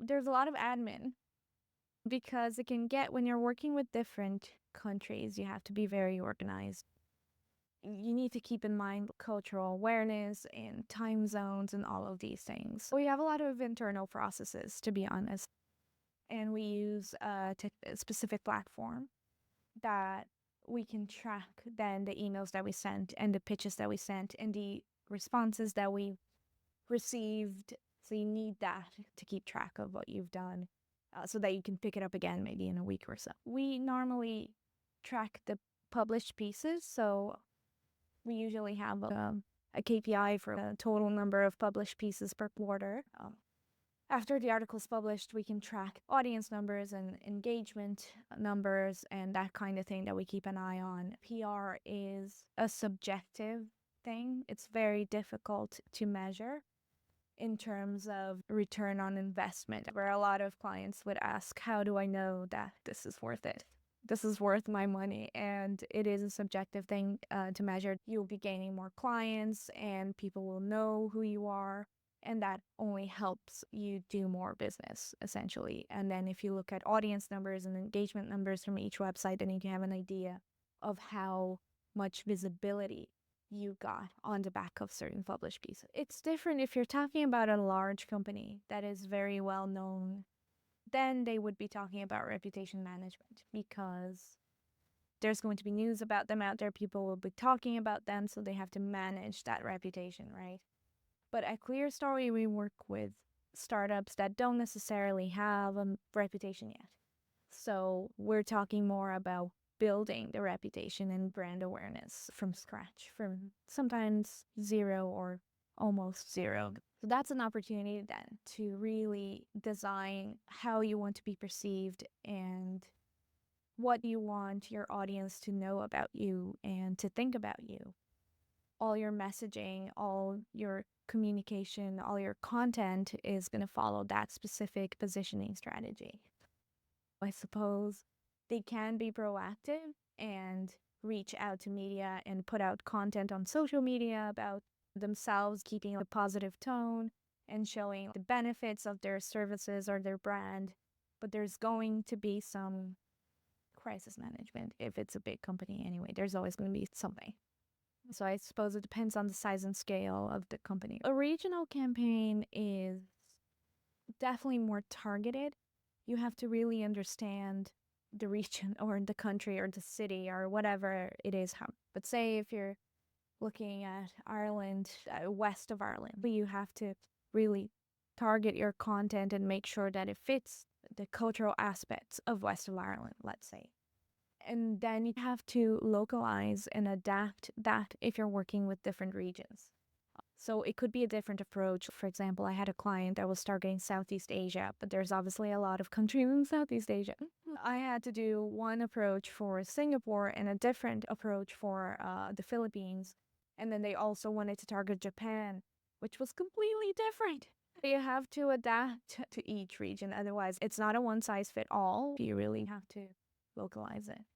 there's a lot of admin because it can get when you're working with different countries, you have to be very organized. You need to keep in mind cultural awareness and time zones and all of these things. We have a lot of internal processes, to be honest, and we use a specific platform that we can track then the emails that we sent and the pitches that we sent and the responses that we received. So you need that to keep track of what you've done so that you can pick it up again maybe in a week or so. We normally track the published pieces. So we usually have a KPI for the total number of published pieces per quarter. After the article is published, we can track audience numbers and engagement numbers and that kind of thing that we keep an eye on. PR is a subjective thing. It's very difficult to measure in terms of return on investment, where a lot of clients would ask, how do I know that this is worth it? This is worth my money. And it is a subjective thing to measure. You'll be gaining more clients and people will know who you are. And that only helps you do more business, essentially. And then if you look at audience numbers and engagement numbers from each website, then you can have an idea of how much visibility you got on the back of certain published pieces. It's different if you're talking about a large company that is very well known, then they would be talking about reputation management because there's going to be news about them out there. People will be talking about them, so they have to manage that reputation, right? But at Clear Story, we work with startups that don't necessarily have a reputation yet. So we're talking more about building the reputation and brand awareness from scratch, from sometimes zero or almost zero. So that's an opportunity then to really design how you want to be perceived and what you want your audience to know about you and to think about you. All your messaging, all your communication, all your content is going to follow that specific positioning strategy. I suppose they can be proactive and reach out to media and put out content on social media about themselves, keeping a positive tone and showing the benefits of their services or their brand. But there's going to be some crisis management if it's a big company anyway. There's always going to be something. So I suppose it depends on the size and scale of the company. A regional campaign is definitely more targeted. You have to really understand the region or the country or the city or whatever it is. But say if you're looking at Ireland, west of Ireland, you have to really target your content and make sure that it fits the cultural aspects of west of Ireland, let's say. And then you have to localize and adapt that if you're working with different regions. So it could be a different approach. For example, I had a client that was targeting Southeast Asia, but there's obviously a lot of countries in Southeast Asia. I had to do one approach for Singapore and a different approach for the Philippines. And then they also wanted to target Japan, which was completely different. You have to adapt to each region. Otherwise, it's not a one size fit all. You really have to localize it.